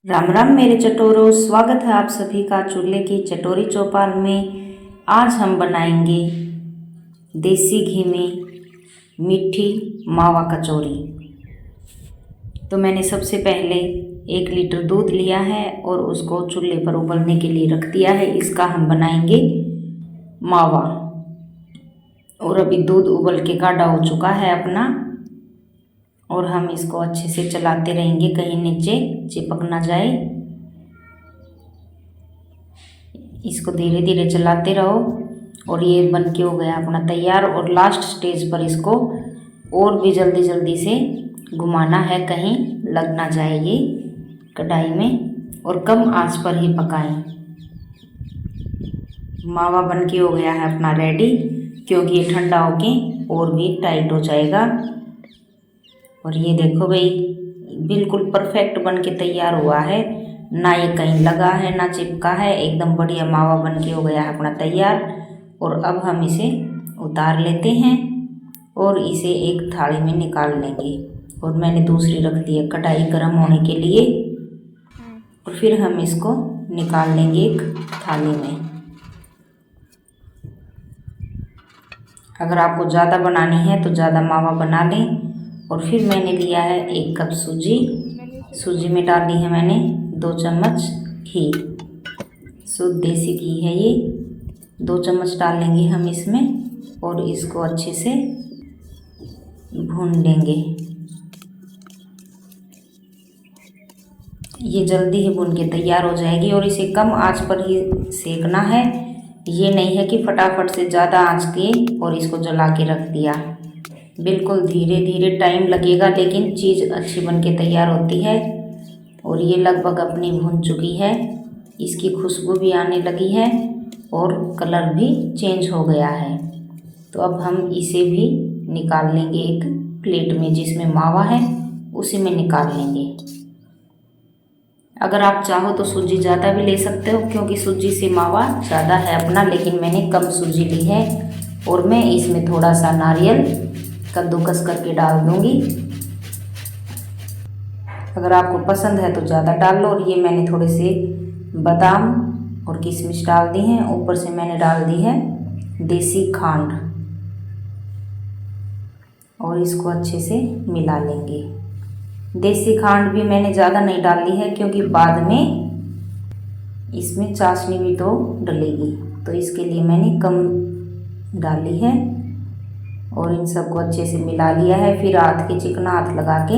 राम राम मेरे चटोरों, स्वागत है आप सभी का चूल्हे की चटोरी चौपाल में। आज हम बनाएंगे देसी घी में मीठी मावा कचौरी। तो मैंने सबसे पहले 1 लीटर दूध लिया है और उसको चूल्हे पर उबलने के लिए रख दिया है। इसका हम बनाएंगे मावा। और अभी दूध उबल के गाढ़ा हो चुका है अपना, और हम इसको अच्छे से चलाते रहेंगे, कहीं नीचे चिपक ना जाए। इसको धीरे धीरे चलाते रहो और ये बन के हो गया अपना तैयार। और लास्ट स्टेज पर इसको और भी जल्दी जल्दी से घुमाना है, कहीं लग ना जाए ये कढ़ाई में, और कम आंच पर ही पकाएं। मावा बन के हो गया है अपना रेडी, क्योंकि ये ठंडा होके और भी टाइट हो जाएगा। और ये देखो भाई, बिल्कुल परफेक्ट बन के तैयार हुआ है, ना ये कहीं लगा है ना चिपका है, एकदम बढ़िया मावा बन के हो गया है अपना तैयार। और अब हम इसे उतार लेते हैं और इसे एक थाली में निकाल लेंगे। और मैंने दूसरी रख दी है कढ़ाई गर्म होने के लिए, और फिर हम इसको निकाल लेंगे एक थाली में। अगर आपको ज़्यादा बनानी है तो ज़्यादा मावा बना लें। और फिर मैंने लिया है 1 कप सूजी में डाली है मैंने 2 चम्मच घी, शुद्ध देसी घी है ये। 2 चम्मच डालेंगे हम इसमें और इसको अच्छे से भून लेंगे। ये जल्दी ही भून के तैयार हो जाएगी और इसे कम आंच पर ही सेकना है। ये नहीं है कि फटाफट से ज़्यादा आंच की और इसको जला के रख दिया। बिल्कुल धीरे धीरे टाइम लगेगा, लेकिन चीज़ अच्छी बन के तैयार होती है। और ये लगभग अपनी भुन चुकी है, इसकी खुशबू भी आने लगी है और कलर भी चेंज हो गया है। तो अब हम इसे भी निकाल लेंगे एक प्लेट में, जिसमें मावा है उसी में निकाल लेंगे। अगर आप चाहो तो सूजी ज़्यादा भी ले सकते हो, क्योंकि सूजी से मावा ज़्यादा है अपना, लेकिन मैंने कम सूजी ली है। और मैं इसमें थोड़ा सा नारियल कद्दूकस करके डाल दूंगी। अगर आपको पसंद है तो ज़्यादा डाल लो। और ये मैंने थोड़े से बादाम और किशमिश डाल दी हैं। ऊपर से मैंने डाल दी है देसी खांड, और इसको अच्छे से मिला लेंगे। देसी खांड भी मैंने ज़्यादा नहीं डाली है, क्योंकि बाद में इसमें चाशनी भी तो डलेगी, तो इसके लिए मैंने कम डाली है। और इन सबको अच्छे से मिला लिया है। फिर हाथ के चिकना हाथ लगा के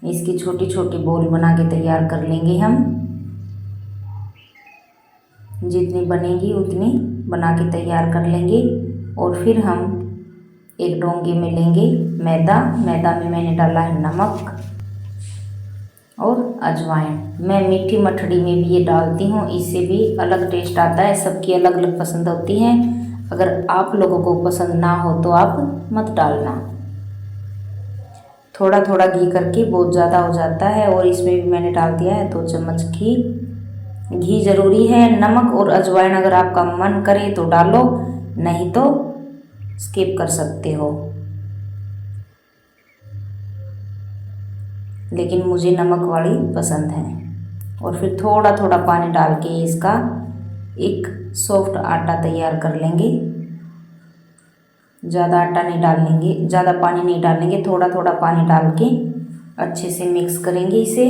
इसकी छोटी छोटी बोल बना के तैयार कर लेंगे हम। जितनी बनेगी उतनी बना के तैयार कर लेंगे। और फिर हम एक डोंगे में लेंगे मैदा में मैंने डाला है नमक और अजवाइन। मैं मीठी मठड़ी में भी ये डालती हूँ, इससे भी अलग टेस्ट आता है। सबकी अलग अलग पसंद होती है। अगर आप लोगों को पसंद ना हो तो आप मत डालना। थोड़ा थोड़ा घी करके बहुत ज़्यादा हो जाता है। और इसमें भी मैंने डाल दिया है 2 चम्मच घी ज़रूरी है। नमक और अजवाइन अगर आपका मन करे तो डालो, नहीं तो स्किप कर सकते हो, लेकिन मुझे नमक वाली पसंद है। और फिर थोड़ा थोड़ा पानी डाल के इसका एक सॉफ्ट आटा तैयार कर लेंगे। ज़्यादा आटा नहीं डालेंगे, ज़्यादा पानी नहीं डालेंगे, थोड़ा थोड़ा पानी डाल के अच्छे से मिक्स करेंगे इसे।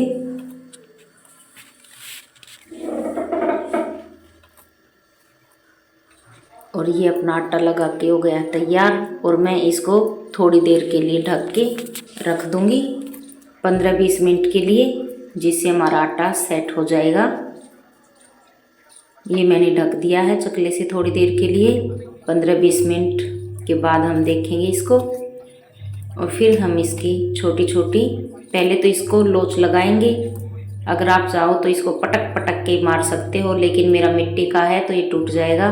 और ये अपना आटा लगा के हो गया तैयार। और मैं इसको थोड़ी देर के लिए ढक के रख दूँगी, 15-20 मिनट के लिए, जिससे हमारा आटा सेट हो जाएगा। ये मैंने ढक दिया है चकले से थोड़ी देर के लिए। 15-20 मिनट के बाद हम देखेंगे इसको। और फिर हम इसकी छोटी छोटी, पहले तो इसको लोच लगाएंगे। अगर आप चाहो तो इसको पटक पटक के मार सकते हो, लेकिन मेरा मिट्टी का है तो ये टूट जाएगा।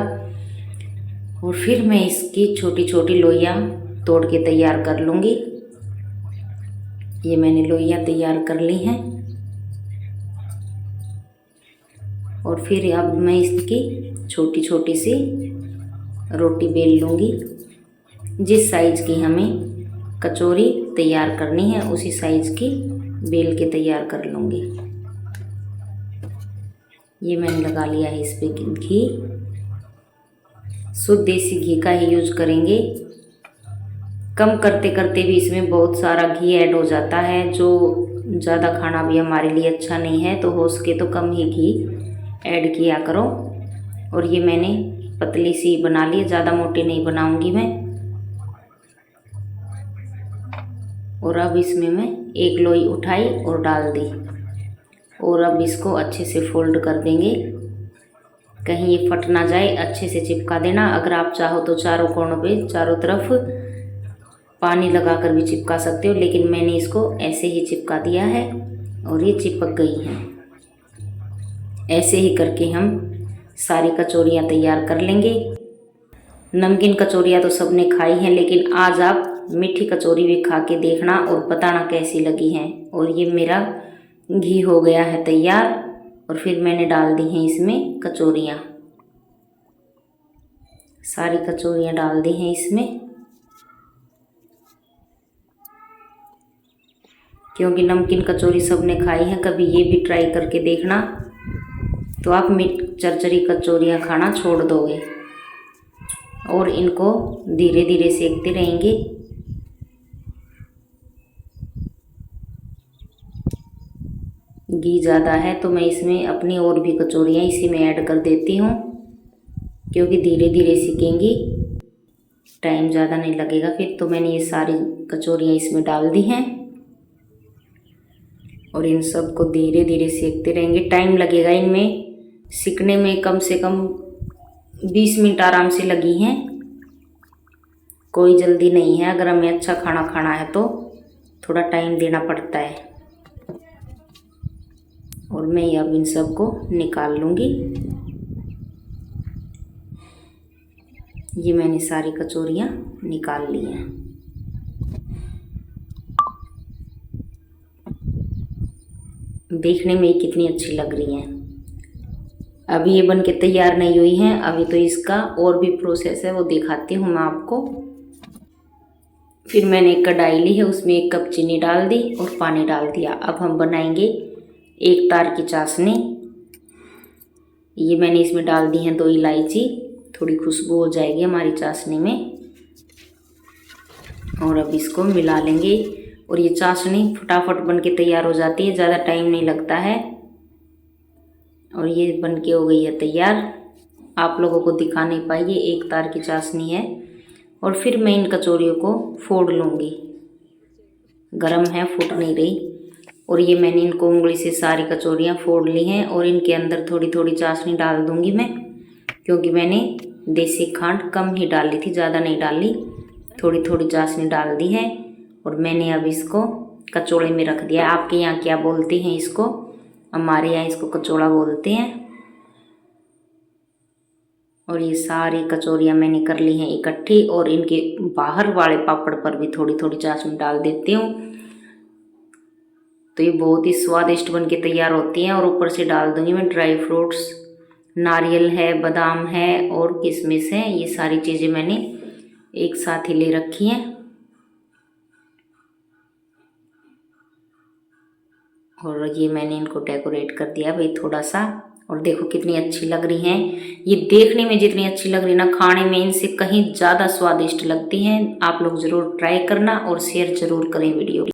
और फिर मैं इसकी छोटी छोटी लोइयाँ तोड़ के तैयार कर लूँगी। ये मैंने लोइयाँ तैयार कर ली हैं। और फिर अब मैं इसकी छोटी छोटी सी रोटी बेल लूँगी। जिस साइज़ की हमें कचौरी तैयार करनी है उसी साइज़ की बेल के तैयार कर लूँगी। ये मैंने लगा लिया है इस पे घी। शुद्ध देसी घी का ही यूज करेंगे। कम करते करते भी इसमें बहुत सारा घी ऐड हो जाता है, जो ज़्यादा खाना भी हमारे लिए अच्छा नहीं है, तो हो सके तो कम ही घी ऐड किया करो। और ये मैंने पतली सी बना ली, ज़्यादा मोटी नहीं बनाऊंगी मैं। और अब इसमें मैं एक लोई उठाई और डाल दी, और अब इसको अच्छे से फोल्ड कर देंगे, कहीं ये फट ना जाए। अच्छे से चिपका देना। अगर आप चाहो तो चारों कोनों पे चारों तरफ पानी लगाकर भी चिपका सकते हो, लेकिन मैंने इसको ऐसे ही चिपका दिया है और ये चिपक गई हैं। ऐसे ही करके हम सारी कचौरियाँ तैयार कर लेंगे। नमकीन कचौरियाँ तो सबने खाई हैं, लेकिन आज आप मीठी कचौरी भी खा के देखना और बताना कैसी लगी हैं। और ये मेरा घी हो गया है तैयार, और फिर मैंने डाल दी हैं इसमें कचौरियाँ। सारी कचौरियाँ डाल दी हैं इसमें, क्योंकि नमकीन कचौरी सबने खाई है। कभी ये भी ट्राई करके देखना, तो आप चरचरी कचौरियाँ खाना छोड़ दोगे। और इनको धीरे धीरे सेकते रहेंगे। घी ज़्यादा है तो मैं इसमें अपनी और भी कचौरियाँ इसी में ऐड कर देती हूँ, क्योंकि धीरे धीरे सेकेंगी, टाइम ज़्यादा नहीं लगेगा फिर। तो मैंने ये सारी कचौरियाँ इसमें डाल दी हैं, और इन सब को धीरे धीरे सेकते रहेंगे। टाइम लगेगा इनमें सिकने में, कम से कम 20 मिनट आराम से लगी हैं। कोई जल्दी नहीं है। अगर हमें अच्छा खाना खाना है तो थोड़ा टाइम देना पड़ता है। और मैं अब इन सब को निकाल लूँगी। ये मैंने सारी कचौरियाँ निकाल ली हैं। देखने में कितनी अच्छी लग रही हैं। अभी ये बन के तैयार नहीं हुई हैं, अभी तो इसका और भी प्रोसेस है, वो दिखाती हूँ मैं आपको। फिर मैंने एक कढ़ाई ली है, उसमें 1 कप चीनी डाल दी और पानी डाल दिया। अब हम बनाएंगे 1 तार की चाशनी। ये मैंने इसमें डाल दी हैं 2 इलायची, थोड़ी खुशबू हो जाएगी हमारी चाशनी में। और अब इसको मिला लेंगे, और ये चाशनी फटाफट बन के तैयार हो जाती है, ज़्यादा टाइम नहीं लगता है। और ये बन के हो गई है तैयार। आप लोगों को दिखा नहीं पाई, ये 1 तार की चाशनी है। और फिर मैं इन कचौरियों को फोड़ लूँगी। गरम है, फूट नहीं रही। और ये मैंने इनको उंगली से सारी कचौरियाँ फोड़ ली हैं, और इनके अंदर थोड़ी थोड़ी चाशनी डाल दूँगी मैं, क्योंकि मैंने देसी खांड कम ही डाली थी, ज़्यादा नहीं डाली। थोड़ी थोड़ी चाशनी डाल दी है, और मैंने अब इसको कचौड़े में रख दिया। आपके यहाँ क्या बोलते हैं इसको? हमारे यहाँ इसको कचौड़ा बोलते हैं। और ये सारी कचौरियाँ मैंने कर ली हैं इकट्ठी, और इनके बाहर वाले पापड़ पर भी थोड़ी थोड़ी चाशनी डाल देती हूँ, तो ये बहुत ही स्वादिष्ट बन के तैयार होती हैं। और ऊपर से डाल दूँगी मैं ड्राई फ्रूट्स, नारियल है, बादाम है और किशमिश है। ये सारी चीज़ें मैंने एक साथ ही ले रखी हैं। और ये मैंने इनको डेकोरेट कर दिया भाई थोड़ा सा। और देखो कितनी अच्छी लग रही हैं। ये देखने में जितनी अच्छी लग रही है ना, खाने में इनसे कहीं ज़्यादा स्वादिष्ट लगती हैं। आप लोग ज़रूर ट्राई करना और शेयर ज़रूर करें वीडियो।